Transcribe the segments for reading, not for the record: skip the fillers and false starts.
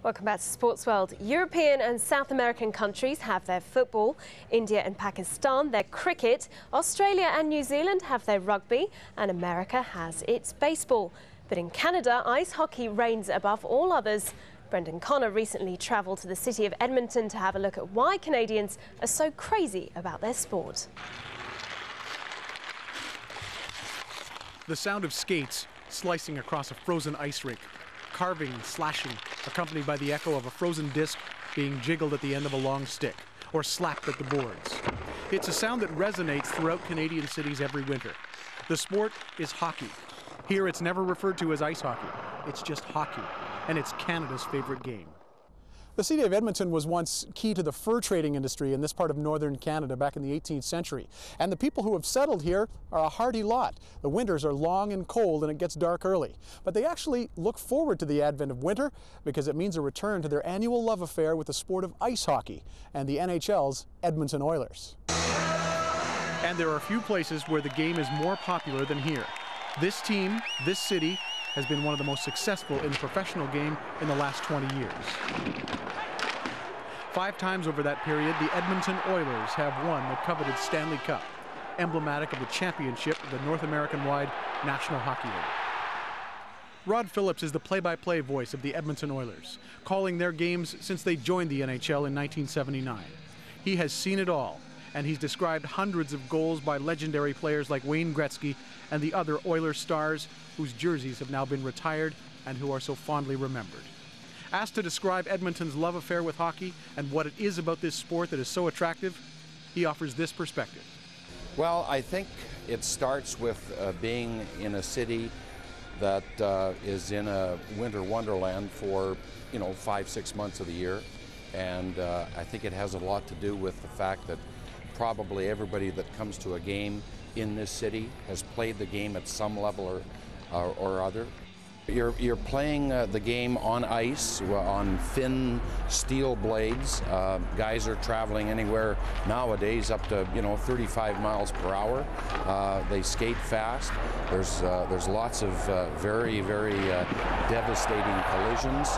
Welcome back to Sports World. European and South American countries have their football, India and Pakistan their cricket, Australia and New Zealand have their rugby, and America has its baseball. But in Canada, ice hockey reigns above all others. Brendan Connor recently travelled to the city of Edmonton to have a look at why Canadians are so crazy about their sport. The sound of skates slicing across a frozen ice rink, carving and slashing, accompanied by the echo of a frozen disc being jiggled at the end of a long stick or slapped at the boards. It's a sound that resonates throughout Canadian cities every winter. The sport is hockey. Here it's never referred to as ice hockey. It's just hockey, and it's Canada's favorite game. The city of Edmonton was once key to the fur trading industry in this part of northern Canada back in the 18th century. And the people who have settled here are a hardy lot. The winters are long and cold and it gets dark early. But they actually look forward to the advent of winter because it means a return to their annual love affair with the sport of ice hockey and the NHL's Edmonton Oilers. And there are few places where the game is more popular than here. This team, this city, has been one of the most successful in the professional game in the last 20 years. 5 times over that period, the Edmonton Oilers have won the coveted Stanley Cup, emblematic of the championship of the North American-wide National Hockey League. Rod Phillips is the play-by-play voice of the Edmonton Oilers, calling their games since they joined the NHL in 1979. He has seen it all, and he's described hundreds of goals by legendary players like Wayne Gretzky and the other Oilers stars whose jerseys have now been retired and who are so fondly remembered. Asked to describe Edmonton's love affair with hockey and what it is about this sport that is so attractive, he offers this perspective. Well, I think it starts with being in a city that is in a winter wonderland for, 5-6 months of the year. And I think it has a lot to do with the fact that probably everybody that comes to a game in this city has played the game at some level or other. You're playing the game on ice, on thin steel blades. Guys are traveling anywhere nowadays up to 35 miles per hour. They skate fast. There's lots of very devastating collisions.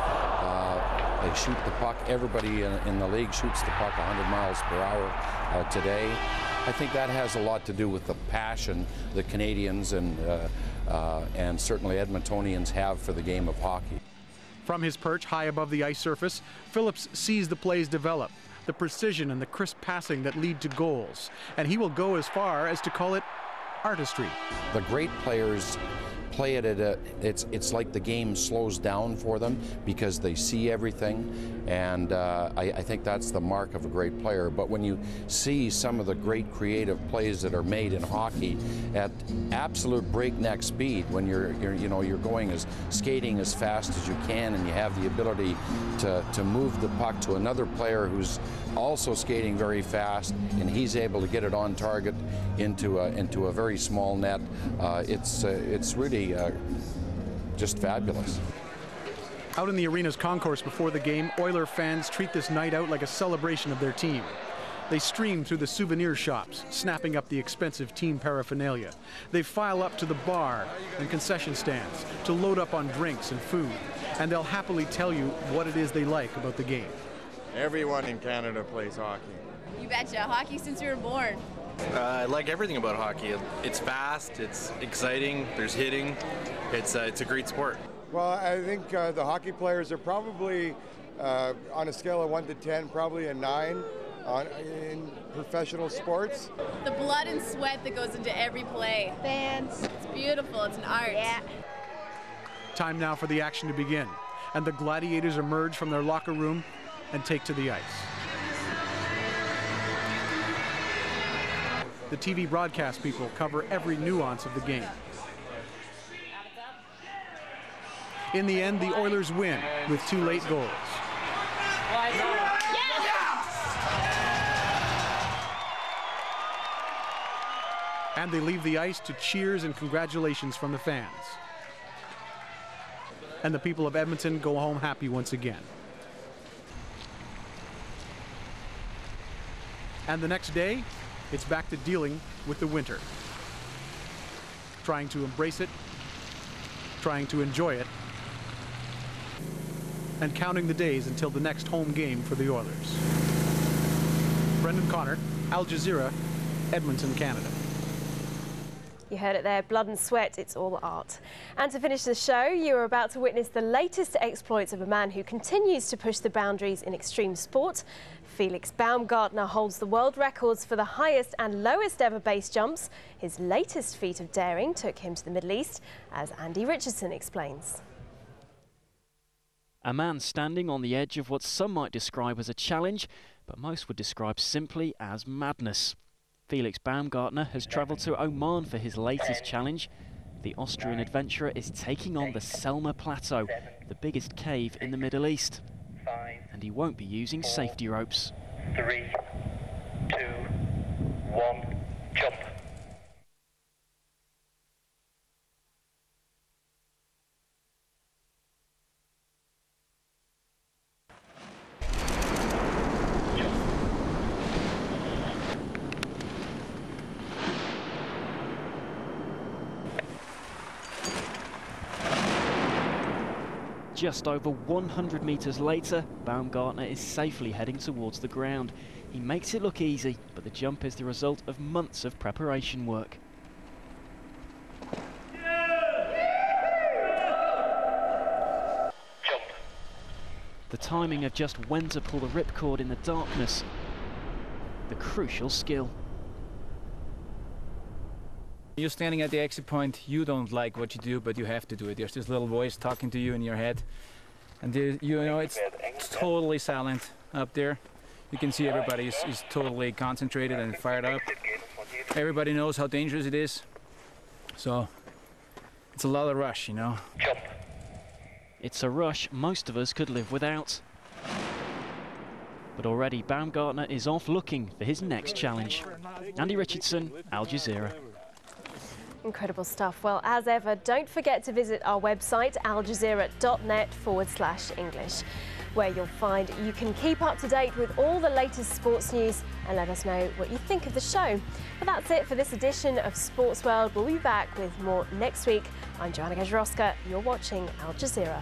They shoot the puck. Everybody in the league shoots the puck 100 miles per hour today. I think that has a lot to do with the passion that Canadians and certainly Edmontonians have for the game of hockey. From his perch high above the ice surface, Phillips sees the plays develop, the precision and the crisp passing that lead to goals. And he will go as far as to call it artistry. The great players play it at it's like the game slows down for them because they see everything, and I think that's the mark of a great player. But when you see some of the great creative plays that are made in hockey at absolute breakneck speed, when you're going skating as fast as you can, and you have the ability to move the puck to another player who's also skating very fast, and he's able to get it on target into a very small net, it's really just fabulous. Out in the arena's concourse before the game, Oiler fans treat this night out like a celebration of their team. They stream through the souvenir shops, snapping up the expensive team paraphernalia. They file up to the bar and concession stands to load up on drinks and food, and they'll happily tell you what it is they like about the game. Everyone in Canada plays hockey. You betcha. Hockey since you were born. I like everything about hockey. It's fast, it's exciting, there's hitting. It's a great sport. Well, I think the hockey players are probably, on a scale of 1 to 10, probably a 9 in professional sports. The blood and sweat that goes into every play. Fans. It's beautiful. It's an art. Yeah. Time now for the action to begin, and the gladiators emerge from their locker room and take to the ice. The TV broadcast people cover every nuance of the game. In the end, the Oilers win with 2 late goals. And they leave the ice to cheers and congratulations from the fans. And the people of Edmonton go home happy once again. And the next day, it's back to dealing with the winter. Trying to embrace it, trying to enjoy it, and counting the days until the next home game for the Oilers. Brendan Connor, Al Jazeera, Edmonton, Canada. You heard it there, blood and sweat, it's all art. And to finish the show, you are about to witness the latest exploits of a man who continues to push the boundaries in extreme sport. Felix Baumgartner holds the world records for the highest and lowest ever base jumps. His latest feat of daring took him to the Middle East, as Andy Richardson explains. A man standing on the edge of what some might describe as a challenge, but most would describe simply as madness. Felix Baumgartner has travelled to Oman for his latest challenge. The Austrian adventurer is taking on the Selma Plateau, the biggest cave in the Middle East. And he won't be using safety ropes. 3, 2, 1, jump. Just over 100 metres later, Baumgartner is safely heading towards the ground. He makes it look easy, but the jump is the result of months of preparation work. Jump. The timing of just when to pull the ripcord in the darkness, the crucial skill. You're standing at the exit point, you don't like what you do, but you have to do it. There's this little voice talking to you in your head. And you know, it's totally silent up there. You can see everybody is totally concentrated and fired up. Everybody knows how dangerous it is. So it's a lot of rush, you know. Jump. It's a rush most of us could live without. But already Baumgartner is off looking for his next challenge. Andy Richardson, Al Jazeera. Incredible stuff. Well, as ever, don't forget to visit our website, aljazeera.net/English, where you'll find you can keep up to date with all the latest sports news and let us know what you think of the show. But that's it for this edition of Sports World. We'll be back with more next week. I'm Joanna Gajarowska. You're watching Al Jazeera.